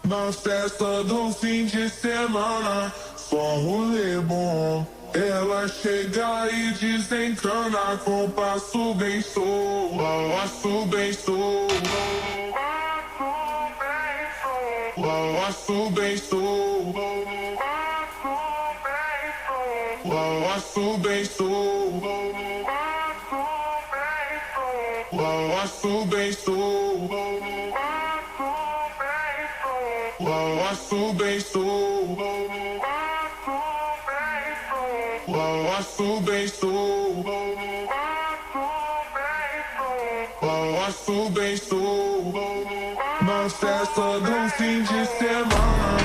Na festa do fim de semana, só rolê bom. Ela chega e desencana com passo bem solto, passo bem solto, passo bem solto, passo bem solto, passo bem solto, passo bem solto, passo bem solto, passo bem solto. Na festa do fim de semana.